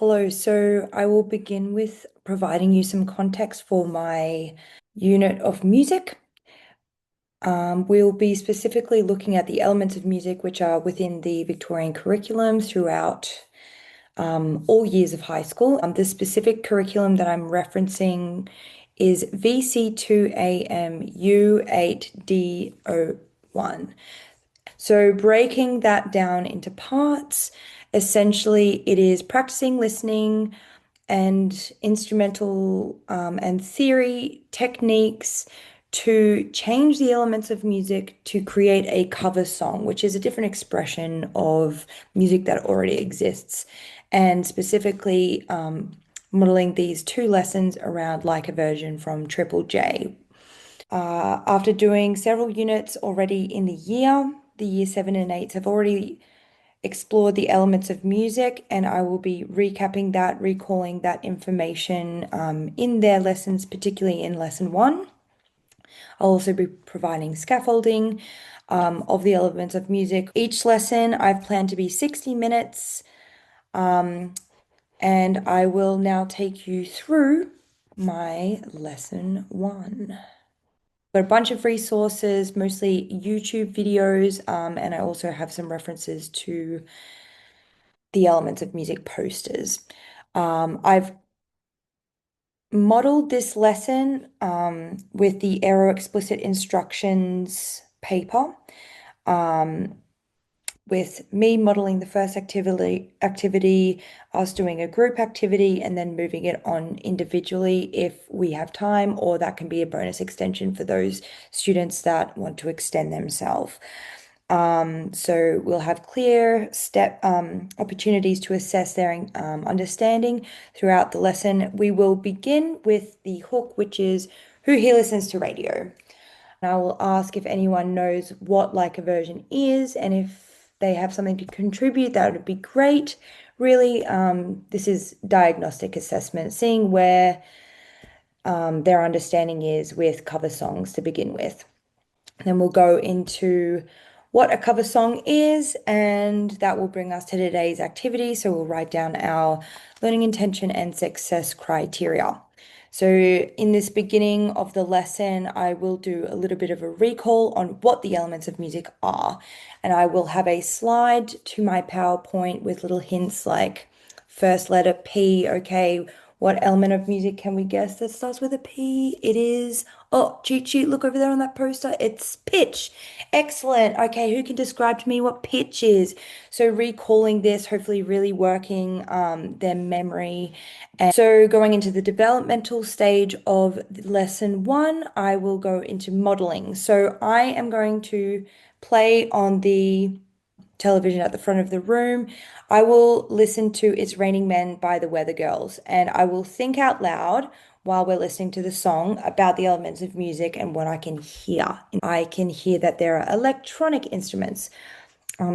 Hello, so I will begin with providing you some context for my unit of music. We'll be specifically looking at the elements of music which are within the Victorian curriculum throughout all years of high school. The specific curriculum that I'm referencing is VC2AM U8D01. So, breaking that down into parts, essentially, it is practicing listening and instrumental and theory techniques to change the elements of music to create a cover song, which is a different expression of music that already exists. And specifically, modeling these two lessons around like a version from Triple J. After doing several units already in the year seven and eights have already explored the elements of music, and I will be recapping that, recalling that information in their lessons, particularly in lesson one. I'll also be providing scaffolding of the elements of music. Each lesson I've planned to be 60 minutes, and I will now take you through my lesson one. Got a bunch of resources, mostly YouTube videos, and I also have some references to the elements of music posters. I've modeled this lesson with the Aero Explicit Instructions paper, um, with me modeling the first activity, us doing a group activity, and then moving it on individually if we have time, or that can be a bonus extension for those students that want to extend themselves. So we'll have clear step opportunities to assess their understanding throughout the lesson. We will begin with the hook, which is who here listens to radio? And I will ask if anyone knows what like a version is, and if they have something to contribute, that would be great. Really, this is diagnostic assessment, seeing where their understanding is with cover songs to begin with. Then we'll go into what a cover song is, and that will bring us to today's activity. So we'll write down our learning intention and success criteria. So in this beginning of the lesson, I will do a little bit of a recall on what the elements of music are. And I will have a slide to my PowerPoint with little hints like first letter P. Okay, what element of music can we guess that starts with a P? It is, oh, cheat sheet, look over there on that poster. It's pitch. Excellent. Okay, who can describe to me what pitch is? So recalling this, hopefully really working their memory. And so going into the developmental stage of lesson one, I will go into modeling. So I am going to play on the television at the front of the room. I will listen to It's Raining Men by the Weather Girls, and I will think out loud while we're listening to the song about the elements of music and what I can hear. I can hear that there are electronic instruments.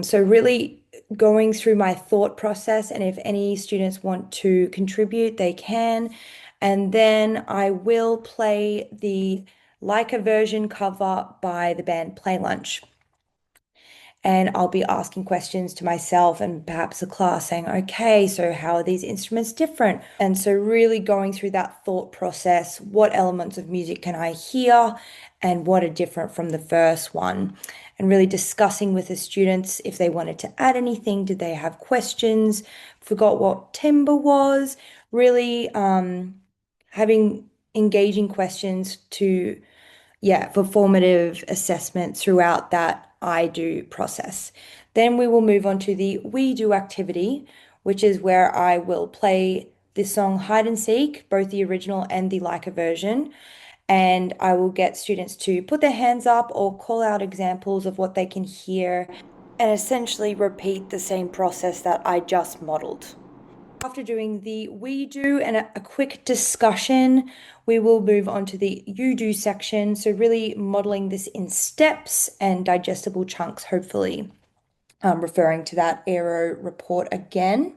So really going through my thought process, and if any students want to contribute, they can. And then I will play the Like a Version cover by the band Play Lunch. And I'll be asking questions to myself and perhaps the class saying, okay, so how are these instruments different? And so, really going through that thought process, what elements of music can I hear and what are different from the first one? And really discussing with the students if they wanted to add anything, did they have questions, forgot what timbre was, really having engaging questions to yeah, for formative assessment throughout that I do process. Then we will move on to the we do activity, which is where I will play this song Hide and Seek, both the original and the Leica version. And I will get students to put their hands up or call out examples of what they can hear and essentially repeat the same process that I just modeled. After doing the we do and a quick discussion, we will move on to the you do section. So, really modeling this in steps and digestible chunks, hopefully, referring to that Aero report again.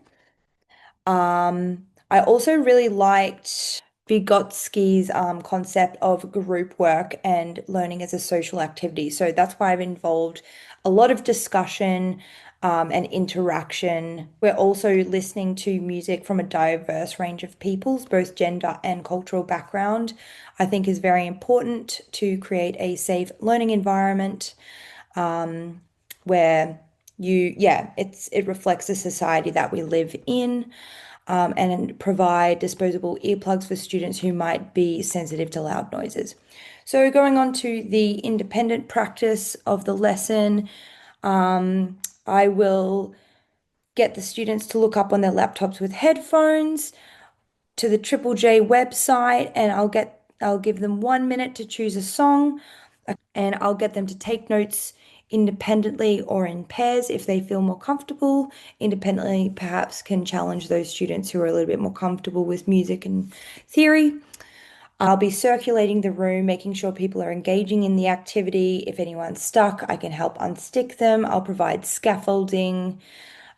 I also really liked Vygotsky's concept of group work and learning as a social activity. So that's why I've involved a lot of discussion and interaction. We're also listening to music from a diverse range of peoples, both gender and cultural background. I think is very important to create a safe learning environment where it reflects the society that we live in, and provide disposable earplugs for students who might be sensitive to loud noises. So going on to the independent practice of the lesson, I will get the students to look up on their laptops with headphones to the Triple J website, and I'll give them 1 minute to choose a song, and I'll get them to take notes independently or in pairs if they feel more comfortable. Independently, perhaps can challenge those students who are a little bit more comfortable with music and theory. I'll be circulating the room, making sure people are engaging in the activity. If anyone's stuck, I can help unstick them. I'll provide scaffolding,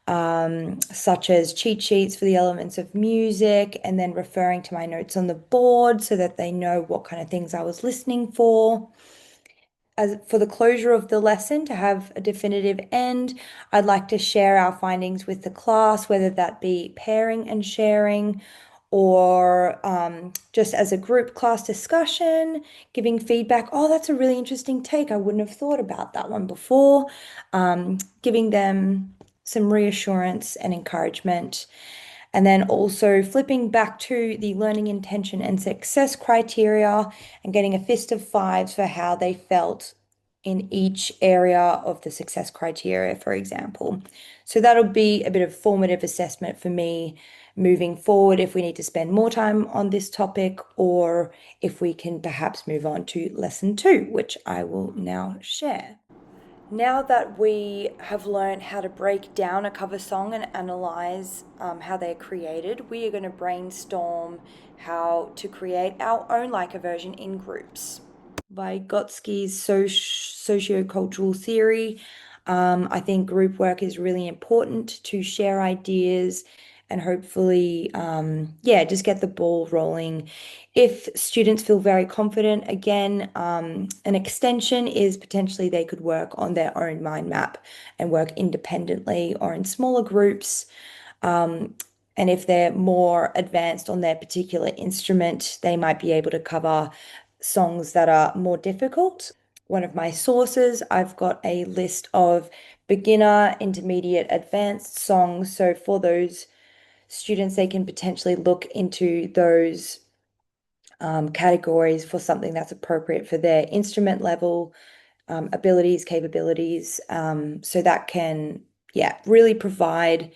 such as cheat sheets for the elements of music, and then referring to my notes on the board so that they know what kind of things I was listening for. As for the closure of the lesson, to have a definitive end, I'd like to share our findings with the class, whether that be pairing and sharing, or just as a group class discussion, giving feedback. Oh, that's a really interesting take. I wouldn't have thought about that one before. Giving them some reassurance and encouragement. And then also flipping back to the learning intention and success criteria and getting a fist of fives for how they felt in each area of the success criteria, for example. So that'll be a bit of formative assessment for me moving forward if we need to spend more time on this topic, or if we can perhaps move on to lesson 2, which I will now share. Now that we have learned how to break down a cover song and analyze how they're created, we are going to brainstorm how to create our own like a version in groups. Vygotsky's sociocultural theory, I think group work is really important to share ideas and hopefully, just get the ball rolling. If students feel very confident, again, an extension is potentially they could work on their own mind map and work independently or in smaller groups. And if they're more advanced on their particular instrument, they might be able to cover songs that are more difficult. One of my sources, I've got a list of beginner, intermediate, advanced songs. So for those students, they can potentially look into those categories for something that's appropriate for their instrument level, abilities, capabilities. So that can, really provide,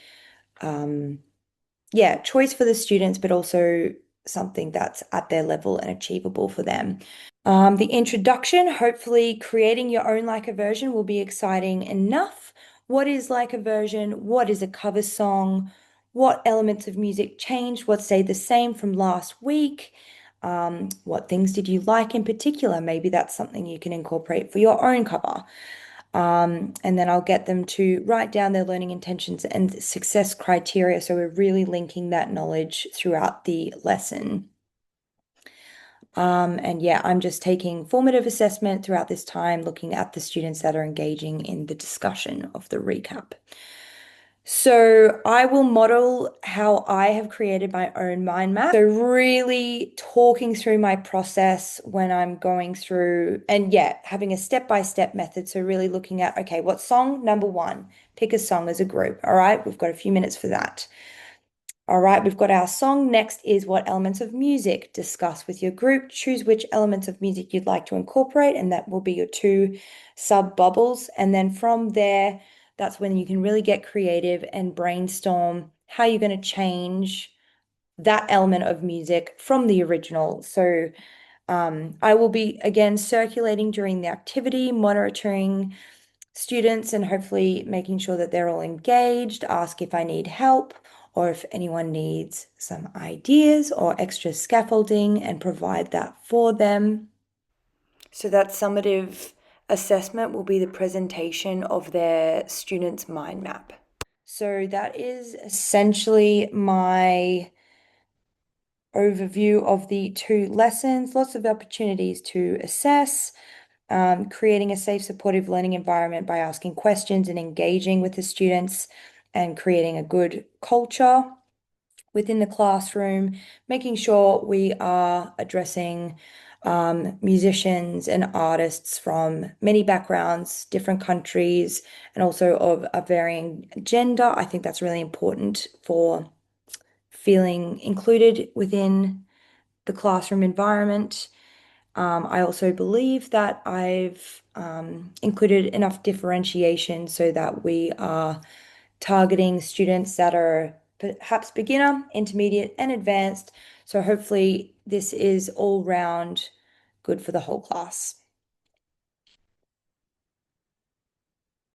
choice for the students, but also something that's at their level and achievable for them. The introduction, hopefully creating your own like a version will be exciting enough. What is like a version? What is a cover song? What elements of music changed? What stayed the same from last week? What things did you like in particular? Maybe that's something you can incorporate for your own cover. And then I'll get them to write down their learning intentions and success criteria. So we're really linking that knowledge throughout the lesson. I'm just taking formative assessment throughout this time, looking at the students that are engaging in the discussion of the recap. So I will model how I have created my own mind map. So really talking through my process when I'm going through, and having a step-by-step method. So really looking at, okay, what song? Number one, pick a song as a group. All right, we've got a few minutes for that. All right, we've got our song. Next is what elements of music. Discuss with your group. Choose which elements of music you'd like to incorporate, and that will be your 2 sub bubbles. And then from there, that's when you can really get creative and brainstorm how you're going to change that element of music from the original. So I will be again circulating during the activity, monitoring students and hopefully making sure that they're all engaged, ask if I need help or if anyone needs some ideas or extra scaffolding, and provide that for them. So that summative assessment will be the presentation of their students' mind map. So that is essentially my overview of the 2 lessons. Lots of opportunities to assess. creating a safe, supportive learning environment by asking questions and engaging with the students and creating a good culture within the classroom, making sure we are addressing musicians and artists from many backgrounds, different countries, and also of a varying gender. I think that's really important for feeling included within the classroom environment. I also believe that I've included enough differentiation so that we are targeting students that are perhaps beginner, intermediate, and advanced. So hopefully this is all round good for the whole class.